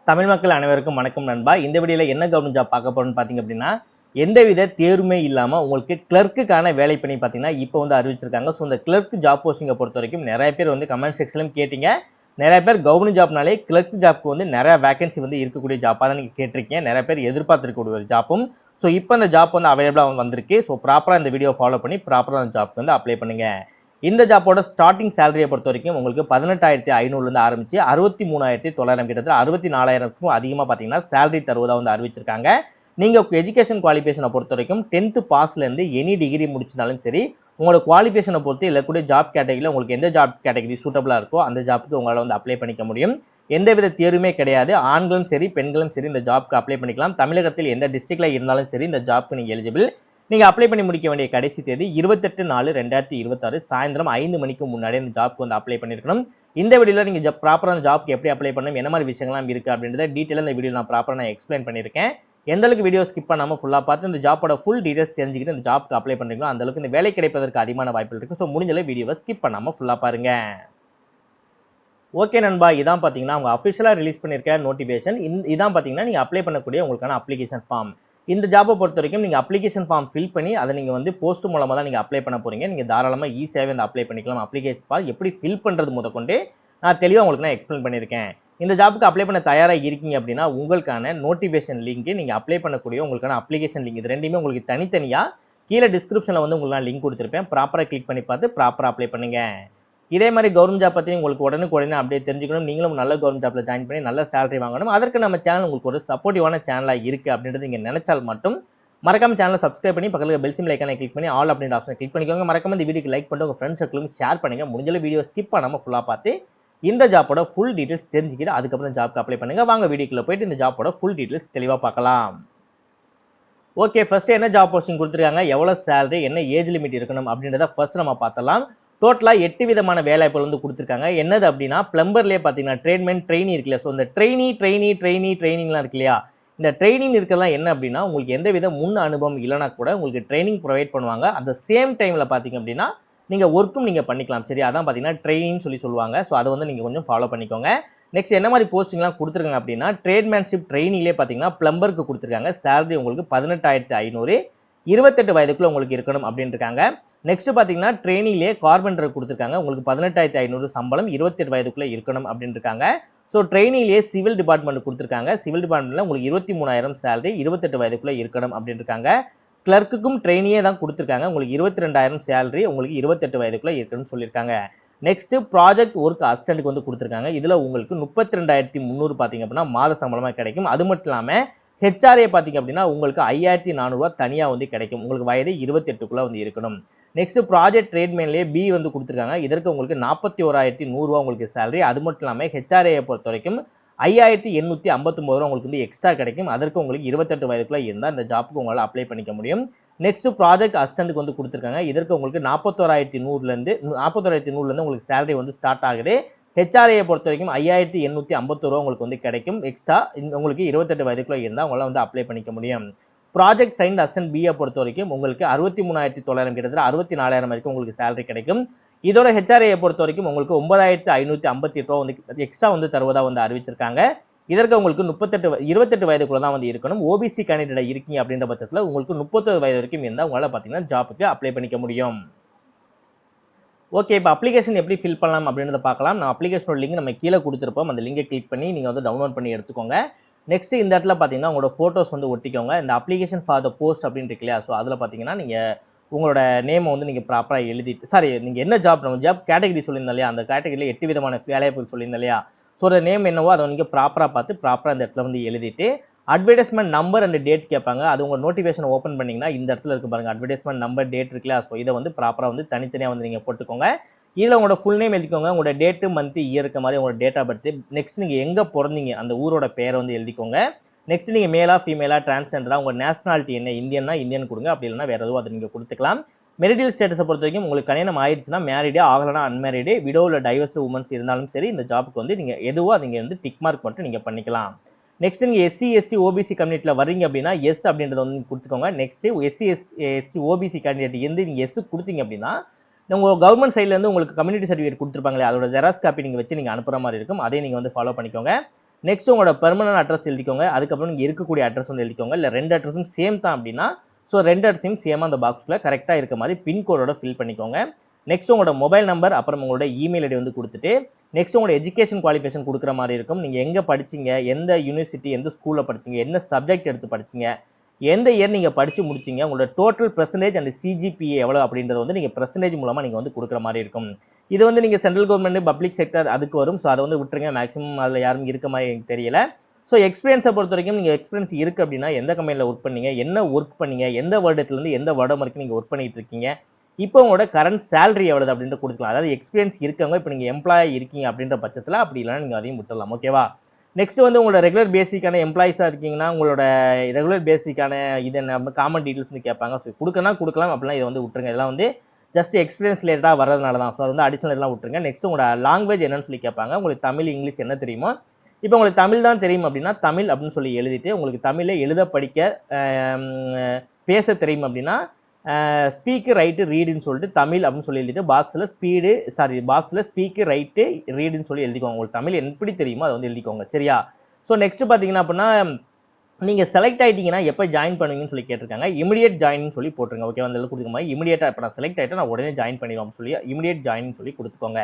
தமிழ் மக்கள் அனைவருக்கும் வணக்கம் நண்பா. இந்த வீடியோல என்ன கவர்மெண்ட் ஜாப் பார்க்க போறோம்னு பார்த்தீங்க அப்படின்னா, எந்தவித தேர்வுமே இல்லாம உங்களுக்கு கிளர்க்குக்கான வேலைப்பணி பார்த்தீங்கன்னா, இப்போ வந்து அறிவிச்சிருக்காங்க. ஸோ இந்த கிளர்க் ஜாப் போஸ்டிங்கை பொறுத்தவரைக்கும் நிறைய பேர் வந்து கமெண்ட் செக்ஷன்லையும் கேட்டீங்க. நிறைய பேர் கவர்மெண்ட் ஜாப்னாலே கிளர்க் ஜாப்க்கு வந்து நிறைய வேகன்சி வந்து இருக்கக்கூடிய ஜாப்பாக தான் நீங்கள் கேட்டிருக்கீங்க. நிறைய பேர் எதிர்பார்த்துருக்கக்கூடிய ஒரு ஜாப்பும். ஸோ இப்போ அந்த ஜாப் வந்து அவைலபிளாக வந்திருக்கு. ஸோ ப்ராப்பராக இந்த வீடியோ ஃபாலோ பண்ணி ப்ராப்பராக அந்த ஜாப்க்கு வந்து அப்ளை பண்ணுங்க. இந்த ஜாப்போட ஸ்டார்டிங் சேலரியை பொறுத்த வரைக்கும் உங்களுக்கு 18,500 ஆரம்பிச்சு 63,900 கிட்டத்தட்ட 64,000க்கும் அதிகமாக பார்த்தீங்கன்னா சேலரி தருவதாக வந்து அறிவிச்சிருக்காங்க. நீங்கள் எஜுகேஷன் குவாலிஃபிகேஷனை பொறுத்த வரைக்கும் 10th பாஸ்லேருந்து எனி டிகிரி முடிச்சிருந்தாலும் சரி, உங்களோட குவாலிஃபிகேஷனை பொறுத்து இல்லக்கூடிய ஜாப் கேட்டகரியில் உங்களுக்கு எந்த ஜாப் கேட்டகரி சூட்டபிளாக இருக்கோ அந்த ஜாப்புக்கு உங்களால் வந்து அப்ளை பண்ணிக்க முடியும். எந்தவித தேர்வுமே கிடையாது. ஆண்களும் சரி பெண்களும் சரி இந்த ஜாப்க்கு அப்ளை பண்ணிக்கலாம். தமிழகத்தில் எந்த டிஸ்ட்ரிக்டில் இருந்தாலும் சரி இந்த ஜாப்க்கு நீங்கள் எலிஜிபிள். நீங்கள் அப்ளை பண்ணி முடிக்க வேண்டிய கடைசி தேதி 28/4/2026 சாயந்தரம் 5 மணிக்கு முன்னாடி இந்த ஜாப்க்கு வந்து அப்ளை பண்ணியிருக்கணும். இந்த வீடியோவில் நீங்கள் ப்ராப்பரான ஜாப்க்கு எப்படி அப்ளை பண்ணணும், என்ன மாதிரி விஷயங்கள்லாம் இருக்குது அப்படின்றத டீட்டெயிலாக இந்த வீடியோ நான் ப்ராப்பராக எக்ஸ்பிளைன் பண்ணியிருக்கேன். எந்த அளவுக்கு வீடியோ ஸ்கிப் பண்ணாமல் ஃபுல்லாக பார்த்து இந்த ஜாப்போட ஃபுல் டீடைல்ஸ் தெரிஞ்சுக்கிட்டு இந்த ஜாப்க்கு அப்ளை பண்ணுறீங்களோ அந்த அளவுக்கு இந்த வேலை கிடைப்பதற்கு அதிகமான வாய்ப்புகள் இருக்குது. ஸோ முடிஞ்சளவு வீடியோவை ஸ்கிப் பண்ணாமல் ஃபுல்லாக பாருங்கள். ஓகே நண்பா, இதான் பார்த்தீங்கன்னா அவங்க அஃபிஷியலாக ரிலீஸ் பண்ணியிருக்க நோட்டிஃபிகேஷன். இதான் பார்த்தீங்கன்னா நீங்கள் அப்ளை பண்ணக்கூடிய உங்களுக்கான அப்ளிகேஷன் ஃபார்ம். இந்த ஜாப்பை பொறுத்த வரைக்கும் நீங்கள் அப்ளிகேஷன் ஃபார்ம் ஃபில் பண்ணி அதை நீங்கள் வந்து போஸ்ட் மூலமாக தான் நீங்கள் அப்ளை பண்ண போகிறீங்க. நீங்கள் தாராளமாக ஈஸியாகவே வந்து அப்ளை பண்ணிக்கலாம். அப்ளிகேஷன் ஃபார்ம் எப்படி ஃபில் பண்ணுறது முதற்கொண்டு நான் தெளிவாக உங்களுக்கு நான் எக்ஸ்பிளைன் பண்ணியிருக்கேன். இந்த ஜாப்புக்கு அப்ளை பண்ண தயாராக இருக்கீங்க அப்படின்னா உங்களுக்கான நோட்டிஃபிகேஷன் லிங்க், நீங்கள் அப்ளை பண்ணக்கூடிய உங்களுக்கான அப்ளிகேஷன் லிங்க், இது ரெண்டுமே உங்களுக்கு தனித்தனியாக கீழே டிஸ்கிரிப்ஷனில் வந்து உங்களுக்கு நான் லிங்க் கொடுத்துருப்பேன். ப்ராப்பராக கிளிக் பண்ணி பார்த்து ப்ராப்பராக அப்ளை பண்ணுங்கள். இதே மாதிரி கவர்மெண்ட் ஜாப் பற்றி உங்களுக்கு உடனே அப்படியே தெரிஞ்சுக்கணும், நீங்களும் நல்ல கவர்மெண்ட் ஜாப்பில் ஜாயின் பண்ணி நல்ல சேலரி வாங்கணும், அதற்கு நம்ம சேனல் உங்களுக்கு ஒரு சப்போர்ட்டிவான சேனலாக இருக்குது அப்படின்றது நீங்கள் நினைச்சால் மட்டும் மறக்காம சேனலை சப்ஸ்கிரைப் பண்ணி பக்கத்தில் பெல் சிம்பிள் ஐக்கானை கிளிக் பண்ணி ஆல் அப்படின்ற ஆப்ஷனை கிளிக் பண்ணிக்கோங்க. மறக்காம இந்த வீடியோக்கு லைக் பண்ணிட்டு உங்கள் ஃப்ரெண்ட்ஸ் சர்க்கிளும் ஷேர் பண்ணுங்கள். முடிஞ்சளவு வீடியோ ஸ்கிப் பண்ணாமல் ஃபுல்லாக பார்த்து இந்த ஜாப்போட ஃபுல் டீட்டெயில்ஸ் தெரிஞ்சுக்கிட்டு அதுக்கப்புறம் ஜாப்க்கு அப்ளை பண்ணுங்கள். வாங்க வீடியோக்குள்ளே போயிட்டு இந்த ஜாப்போட ஃபுல் டீட்டெயில்ஸ் தெளிவாக பார்க்கலாம். ஓகே, ஃபர்ஸ்ட் என்ன ஜாப் போஸ்டிங் கொடுத்துருக்காங்க, எவ்வளோ சேலரி, என்ன ஏஜ் லிமிட் இருக்கணும் அப்படின்றத ஃபர்ஸ்ட் நம்ம பார்த்தலாம். டோட்டலாக 8 விதமான வேலைவாய்ப்புகள் வந்து கொடுத்துருக்காங்க. என்னது அப்படின்னா பிளம்பர்லேயே பார்த்தீங்கன்னா ட்ரேட்மேன் ட்ரெயினி இருக்கு இல்லையா. ஸோ இந்த ட்ரைனிங்லாம் இருக்கு இல்லையா. இந்த ட்ரைனிங் இருக்கிறதுலாம் என்ன அப்படின்னா உங்களுக்கு எந்த வித முன் அனுபவம் இல்லைனா கூட உங்களுக்கு ட்ரைனிங் ப்ரொவைட் பண்ணுவாங்க. அந்த சேம் டைமில் பார்த்தீங்க அப்படின்னா நீங்கள் ஒர்க்கும் நீங்கள் பண்ணிக்கலாம். சரி, அதான் பார்த்தீங்கன்னா ட்ரைனிங்னு சொல்லுவாங்க. ஸோ அதை வந்து நீங்கள் கொஞ்சம் ஃபாலோ பண்ணிக்கோங்க. நெக்ஸ்ட் என்ன மாதிரி போஸ்டிங்லாம் கொடுத்துருக்காங்க அப்படின்னா ட்ரேட்மேன்ஷிப் ட்ரெயினிலே பார்த்தீங்கன்னா பிளம்பருக்கு கொடுத்துருக்காங்க. சேலரி உங்களுக்கு 18,500, 28 வயதுக்குள்ள உங்களுக்கு இருக்கணும் அப்படின்னு இருக்காங்க. நெக்ஸ்ட் பார்த்தீங்கன்னா ட்ரெயினிலே கார்பெண்டர் கொடுத்துருக்காங்க. உங்களுக்கு 18,500 சம்பளம், 28 வயதுக்குள்ள இருக்கணும் அப்படின்னு இருக்காங்க. ஸோ ட்ரெயினிலே சிவில் டிபார்ட்மெண்ட் கொடுத்துருக்காங்க. சிவில் டிபார்ட்மெண்ட்டில் உங்களுக்கு 23,000 சேலரி, 28 வயதுக்குள்ள இருக்கணும் அப்படின்னு இருக்காங்க. கிளர்க்குக்கும் ட்ரெயினியே தான் கொடுத்துருக்காங்க. உங்களுக்கு 22,000 சேலரி, உங்களுக்கு 28 வயதுக்குள்ள இருக்குன்னு சொல்லியிருக்காங்க. நெக்ஸ்ட் ப்ராஜெக்ட் ஒர்க் அசிஸ்டன்ட்க்கு வந்து கொடுத்துருக்காங்க. இதில் உங்களுக்கு 32,300 பார்த்தீங்க அப்படின்னா மாத சம்பளமாக கிடைக்கும். அது மட்டும் இல்லாமல் ஹெச்ஆர்ஏ பார்த்தீங்க அப்படின்னா உங்களுக்கு 5,400 தனியாக வந்து கிடைக்கும். உங்களுக்கு வயது 28க்குள்ளே வந்து இருக்கணும். நெக்ஸ்ட் ப்ராஜெக்ட் ட்ரேட்மேன்லேயே பி வந்து கொடுத்துருக்காங்க. இதற்கு உங்களுக்கு 41,100 உங்களுக்கு சேலரி. அது மட்டும் இல்லாமல் ஹெச்ஆர்ஏ பொறுத்த வரைக்கும் 5,859 உங்களுக்கு வந்து எக்ஸ்ட்ரா கிடைக்கும். அதற்கு உங்களுக்கு 28 வயதுக்குள்ள இருந்தால் இந்த ஜாப்புக்கு உங்களால் அப்ளை பண்ணிக்க முடியும். நெக்ஸ்ட் ப்ராஜெக்ட் அசிஸ்டன்ட்க்கு வந்து கொடுத்துருக்காங்க. இதற்கு உங்களுக்கு 41,100 உங்களுக்கு சேலரி வந்து ஸ்டார்ட் ஆகுது. ஹெச்ஆர்ஏ பொறுத்த வரைக்கும் 5,851 உங்களுக்கு வந்து கிடைக்கும். எக்ஸ்ட்ரா உங்களுக்கு 28 வயதுக்குள்ள இருந்தால் உங்களால் வந்து அப்ளை பண்ணிக்க முடியும். ப்ராஜெக்ட் சைன்ட் அசிஸ்டன்ட் பிஏ பொறுத்த வரைக்கும் உங்களுக்கு 63,900 கிட்டத்தட்ட 64,000 வரைக்கும் உங்களுக்கு சேலரி கிடைக்கும். இதோட ஹெச்ஆர்ஏ பொறுத்த வரைக்கும் உங்களுக்கு 9,558 வந்து எக்ஸ்ட்ரா வந்து தருவதாக வந்து அறிவிச்சிருக்காங்க. இதற்கு உங்களுக்கு 28 வயதுக்குள்ள தான் வந்து இருக்கணும். ஓபிசி கேண்டிடேட் இருக்கீங்க அப்படின்ற பட்சத்தில் உங்களுக்கு 30 வயது வரைக்கும் இருந்தால் உங்களால் பார்த்தீங்கன்னா ஜாப்புக்கு அப்ளை பண்ணிக்க முடியும். ஓகே, இப்போ அப்ளிகேஷன் எப்படி ஃபில் பண்ணலாம் அப்படின்றத பார்க்கலாம். நான் அப்ளிகேஷனோட லிங்க் நம்ம கீழே கொடுத்துருப்போம். அந்த லிங்கை கிளிக் பண்ணி நீங்கள் வந்து டவுன்லோட் பண்ணி எடுத்துக்கோங்க. நெக்ஸ்ட் இந்த இடத்துல பார்த்தீங்கன்னா உங்களோட ஃபோட்டோஸ் வந்து ஒட்டிக்கோங்க. இந்த அப்ளிகேஷன் ஃபார் த போஸ்ட் அப்படின்னு இருக்கு இல்லையா. ஸோ அதில் பார்த்தீங்கன்னா நீங்கள் உங்களோட நேமை வந்து நீங்கள் ப்ராப்பராக எழுதிட்டு, சாரி நீங்கள் என்ன ஜாப், நம்ம ஜாப் கேட்டகரி சொல்லியிருந்தோம் இல்லையா, அந்த கேட்டகரியில் 8 விதமான வேலைவாய்ப்புகள் சொல்லியிருந்தோம் இல்லையா. ஸோ அந்த நேம் என்னவோ அதை நீங்கள் ப்ராப்பராக பார்த்து ப்ராப்பராக இந்த இடத்துல வந்து எழுதிட்டு அட்வர்டைஸ்மெண்ட் நம்பர் அண்ட் டேட் கேட்பாங்க. அது உங்கள் நோட்டிஃபிகேஷன் ஓப்பன் பண்ணிங்கன்னா இந்த இடத்துல இருக்கு பாருங்கள், அட்வர்டைஸ்மெண்ட் நம்பர் டேட் இருக்குல்ல. ஸோ இதை வந்து ப்ராப்பராக வந்து தனித்தனியாக வந்து நீங்கள் போட்டுக்கோங்க. இதில் உங்களோட ஃபுல் நேம் எழுதிக்கோங்க, உங்களோட டேட்டு மந்த் இயர் இருக்க மாதிரி உங்களோட டேட் ஆஃப் பர்த். நெக்ஸ்ட் நீங்கள் எங்கே பிறந்தீங்க அந்த ஊரோட பேரை வந்து எழுதிக்கோங்க. நெக்ஸ்ட் நீங்கள் மேலா ஃபீமேலா டிரான்ஸ்ஜெண்டரா, உங்கள் நேஷனாலிட்டி என்ன, இந்தியன்னா இந்தியன் கொடுங்க, அப்படி இல்லைனா வேறு எதுவும் அதை நீங்கள் கொடுத்துக்கலாம். மெரிட்டல் ஸ்டேட்டஸை பொறுத்த வரைக்கும் உங்களுக்கு கல்யாணம் ஆயிடுச்சுன்னா மேரிடே, ஆகலைனா அன்மேரிடு, விடோ இல்லை டைவர்ஸ்டு உமன்ஸ் இருந்தாலும் சரி இந்த ஜாப்புக்கு வந்து நீங்கள் எதுவோ அதை நீங்கள் வந்து டிக் மார்க் மட்டும் நீங்கள் பண்ணிக்கலாம். நெக்ஸ்ட் நீங்கள் எஸ்சி எஸ்டி ஓபிசி கம்யூனிட்டியில் வரீங்க அப்படின்னா எஸ் அப்படின்றத வந்து கொடுத்துக்கோங்க. Next SC ST OBC candidate எந்த நீங்கள் எஸ் கொடுத்தீங்க அப்படின்னா உங்கள் கவர்மெண்ட் சைட்லேருந்து உங்களுக்கு கம்யூனிட்டி சர்டிஃபிகேட் கொடுத்துருப்பாங்களே அதோட ஜெராக்ஸ் காப்பி நீங்கள் வச்சு நீங்கள் அனுப்புகிற மாதிரி இருக்கும். அதையும் நீங்கள் வந்து ஃபாலோ பண்ணிக்கோங்க. நெக்ஸ்ட் உங்களோட பெர்மனன்ட் அட்ரஸ் எழுதிக்கோங்க. அதுக்கப்புறம் நீங்கள் இருக்கக்கூடிய அட்ரஸ் வந்து எழுதிக்கோங்க. இல்லை 2 அட்ரஸும் சேம் தான் அப்படின்னா ஸோ 2 அட்ரஸையும் சேமாக அந்த பாக்ஸில் கரெக்டாக இருக்க மாதிரி பின்கோடோட ஃபில் பண்ணிக்கோங்க. நெக்ஸ்ட் உங்களோட மொபைல் நம்பர் அப்புறம் உங்களோட இமெயில் ஐடி வந்து கொடுத்துட்டு நெக்ஸ்ட் உங்களோட எஜுகேஷன் குவாலிஃபிகேஷன் கொடுக்குற மாதிரி இருக்கும். நீங்கள் எங்கே படிச்சிங்க, எந்த யூனிவர்சிட்டி, எந்த ஸ்கூலில் படிச்சிங்க, என்ன சப்ஜெக்ட் எடுத்து படிச்சிங்க, எந்த இயர் நீங்கள் படித்து முடிச்சிங்க, உங்களோட டோட்டல் பெர்சன்டேஜ் அண்ட் சிஜிபிஏ எவ்வளோ அப்படின்றத வந்து நீங்கள் பெர்சன்டேஜ் மூலமாக நீங்கள் வந்து கொடுக்குற மாதிரி இருக்கும். இது வந்து நீங்கள் சென்ட்ரல் கவர்மெண்ட் பப்ளிக் செக்டர் அதுக்கு வரும். ஸோ அதை வந்து விட்டுருங்க. மேக்ஸிமம் அதில் யாரும் இருக்க மாதிரி எனக்கு தெரியல. ஸோ எக்ஸ்பீரியன்ஸை பொறுத்த வரைக்கும் நீங்கள் எக்ஸ்பீரியன்ஸ் இருக்குது அப்படின்னா எந்த கம்பெனியில் ஒர்க் பண்ணீங்க, என்ன ஒர்க் பண்ணீங்க, எந்த வருடத்துலேருந்து எந்த வருடம் வரைக்கும் நீங்கள் ஒர்க் பண்ணிகிட்டு இருக்கீங்க, இப்போ உங்களோட கரண்ட் சேலரி எவ்வளவு அப்படின்ட்டு கொடுத்துக்கலாம். அதாவது எக்ஸ்பீரியன்ஸ் இருக்கவங்க இப்போ நீங்கள் எம்ப்ளாயி இருக்கீங்க அப்படின்ற பட்சத்தில் அப்படி இல்லைன்னா நீங்கள் அதையும் விட்டுடலாம். ஓகேவா? நெக்ஸ்ட் வந்து உங்களோட ரெகுலர் பேசிக்கான எம்ப்ளாயிஸாக இருக்கீங்கன்னா உங்களோட ரெகுலர் பேசிக்கான இதை நம்ம காமன் டீட்டெயில்ஸ் வந்து கேட்பாங்க. ஸோ கொடுக்கலாம் அப்படிலாம் இதை வந்து விட்டுருங்க. இதெல்லாம் வந்து ஜஸ்ட் எக்ஸ்பீரியன்ஸ் ரிலேட்டடாக வரதுனால தான். ஸோ அது வந்து அடிஷனல் இதெல்லாம் விட்டுருங்க. நெக்ஸ்ட் உங்களோட லாங்குவேஜ் என்னன்னு சொல்லி கேட்பாங்க. உங்களுக்கு தமிழ், இங்கிலீஷ் என்ன தெரியுமோ, இப்போ உங்களுக்கு தமிழ் தான் தெரியும் அப்படின்னா தமிழ் அப்படின்னு சொல்லி எழுதிட்டு உங்களுக்கு தமிழை எழுத படிக்க பேச தெரியும் அப்படின்னா ஸ்பீக்கு ரைட்டு ரீடுன்னு சொல்லிட்டு தமிழ் அப்படின்னு சொல்லி எழுதிட்டு பாக்ஸில் ஸ்பீக்கு ரைட்டு ரீடுன்னு சொல்லி எழுதிக்கோங்க. உங்களுக்கு தமிழ் எப்படி தெரியுமோ அதை வந்து எழுதிக்கோங்க. சரியா? ஸோ நெக்ஸ்ட் பார்த்தீங்கன்னா அப்படின்னா நீங்கள் செலக்ட் ஆகிட்டீங்கன்னா எப்போ ஜாயின் பண்ணுவீங்கன்னு சொல்லி கேட்டிருக்காங்க. இமிடியேட் ஜாயின்னு சொல்லி போட்டுருங்க. ஓகே, வந்து கொடுக்குற மாதிரி இமிடியேட்டாக இப்போ நான் செலக்ட் ஆகிட்டேன் நான் உடனே ஜாயின் பண்ணிடுவோம் சொல்லி இமிடியேட் ஜாயின் சொல்லி கொடுத்துக்கோங்க.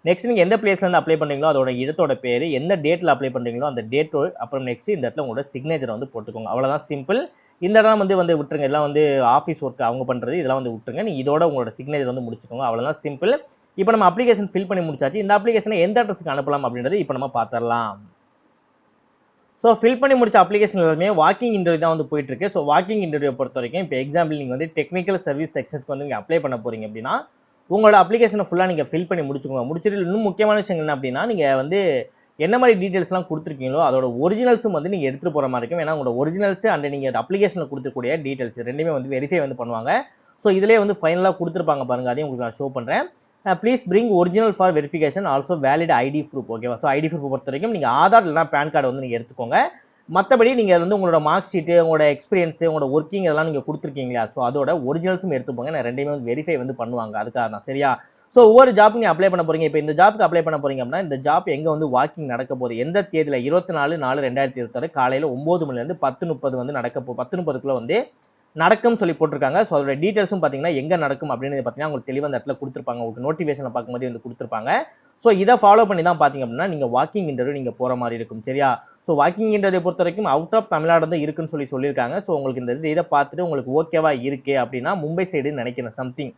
நெக்ஸ்ட் நீங்கள் எந்த பிளேஸ்லேருந்து அப்ளை பண்ணுறீங்களோ அதோட இடத்தோட பேர், எந்த டேட்டில் அப்ளை பண்ணுறீங்களோ அந்த டேட்டோ, அப்புறம் நெக்ஸ்ட் இந்த இடத்துல உங்களோட சிக்னேச்சரை வந்து போட்டுக்கோங்க. அவ்வளோதான், சிம்பிள். இந்த இடம் வந்து விட்டுருங்க. இதெல்லாம் வந்து ஆஃபீஸ் ஒர்க் அவங்க பண்ணுறது, இதெல்லாம் வந்து விட்டுருங்க. நீங்கள் இதோட உங்களோட சிக்னேச்சர் வந்து முடிச்சுக்கோங்க. அவ்வளோதான், சிம்பிள். இப்போ நம்ம அப்ளிகேஷன் ஃபில் பண்ணி முடிச்சாச்சு. இந்த அப்ளிகேஷனை எந்த அட்ரஸுக்கு அனுப்பலாம் அப்படின்றது இப்போ நம்ம பார்த்துடலாம். ஸோ ஃபில் பண்ணி முடிச்ச அப்ளிகேஷன் எல்லாமே வாக்கிங் இன்டர்வியூ தான் வந்து போயிட்டுருக்கு. ஸோ வாக்கிங் இன்டர்வியூ பொறுத்த வரைக்கும் இப்போ எக்ஸாம்பிள் நீங்கள் வந்து டெக்னிக்கல் சர்வீஸ் செக்ஷனுக்கு வந்து நீங்கள் அப்ளை பண்ண போகிறீங்க அப்படின்னா உங்களோட அப்ளிகேஷனை ஃபுல்லாக நீங்கள் ஃபில் பண்ணி முடிச்சுக்கோங்க. முடிச்சுட்டு இன்னும் முக்கியமான விஷயம் என்ன அப்படின்னா நீங்கள் வந்து என்ன மாதிரி டீட்டெயில்ஸ்லாம் கொடுத்துருக்கீங்களோ அதோட ஒரிஜினல்ஸும் வந்து நீங்கள் எடுத்துகிட்டு போகிற மாதிரி இருக்கும். ஏன்னா உங்களோட ஒரிஜினல்ஸு அண்ட் நீங்கள் அப்ளிகேஷனில் கொடுத்துக்கூடிய டீட்டெயில்ஸ் ரெண்டுமே வந்து வெரிஃபை வந்து பண்ணுவாங்க. ஸோ இதிலே வந்து ஃபைனலாக கொடுத்துருப்பாங்க பாருங்கள், அதையும் உங்களுக்கு நான் ஷோ பண்ணுறேன். Please bring original for verification also valid ID proof. ஓகேவா? ஸோ ஐடி ப்ரூஃப் பொறுத்த வரைக்கும் நீங்கள் ஆதார் இல்லைனா பேன் கார்டு வந்து நீங்கள் எடுத்துக்கோங்க. மற்றபடி நீங்கள் வந்து உங்களோட மார்க் ஷீட்டு, உங்களோட எக்ஸ்பீரியன்ஸு, உங்களோட ஒர்க்கிங் இதெல்லாம் நீங்கள் கொடுத்துருக்கீங்களா, ஸோ அதோட ஒரிஜினல்ஸும் எடுத்துப்போங்க. நான் ரெண்டையுமே வந்து வெரிஃபை வந்து பண்ணுவாங்க. அதுக்காக தான். சரியா? ஸோ ஒவ்வொரு ஜாப்புக்கு நீங்கள் அப்ளை பண்ண போகிறீங்க. இப்போ இந்த ஜாப்புக்கு அப்ளை பண்ண போகிறீங்க அப்படின்னா இந்த ஜாப் எங்கே வந்து வாக்கிங் நடக்க போகுது, எந்த தேதியில் 24/4/2026 காலையில் 9 மணிலேருந்து 10:30 வந்து 10:30க்குள்ளே வந்து நடக்கும்னு சொல்லி போட்டிருக்காங்க. ஸோ அதோட டீட்டெயில்ஸும் பார்த்தீங்கன்னா எங்கே நடக்கும் அப்படின்னு பார்த்தீங்கன்னா உங்களுக்கு தெளிவாக அந்த இடத்துல கொடுத்துருப்பாங்க. உங்களுக்கு நோட்டிஃபிகேஷனை பார்க்கும்போது வந்து கொடுத்துருப்பாங்க. ஸோ இதை ஃபாலோ பண்ணி தான் பார்த்தீங்க அப்படின்னா நீங்கள் வாக்கிங் இன்டர்வியூ நீங்கள் போகிற மாதிரி இருக்கும். சரியா? ஸோ வாக்கிங் இன்டர்வியூ பொறுத்த வரைக்கும் அவுட் ஆஃப் தமிழ்நாடு தான் இருக்குன்னு சொல்லியிருக்காங்க. ஸோ உங்களுக்கு இந்த இதை பார்த்துட்டு உங்களுக்கு ஓகேவா இருக்குது அப்படின்னா மும்பை சைடுன்னு நினைக்கிறேன் சம்திங்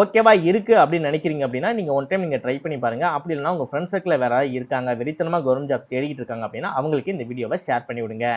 ஓகேவா இருக்குது அப்படின்னு நினைக்கிறீங்க அப்படின்னா நீங்கள் ஒன் டைம் நீங்கள் ட்ரை பண்ணி பாருங்கள். அப்படி இல்லைனா உங்கள் ஃப்ரெண்ட்ஸ் சர்க்கிளில் வேறு இருக்காங்க வெறித்தனமாக கவர்மெண்ட் ஜாப் தேடிக்கிட்டு இருக்காங்க அப்படின்னா அவங்களுக்கு இந்த வீடியோவை ஷேர் பண்ணி விடுங்க.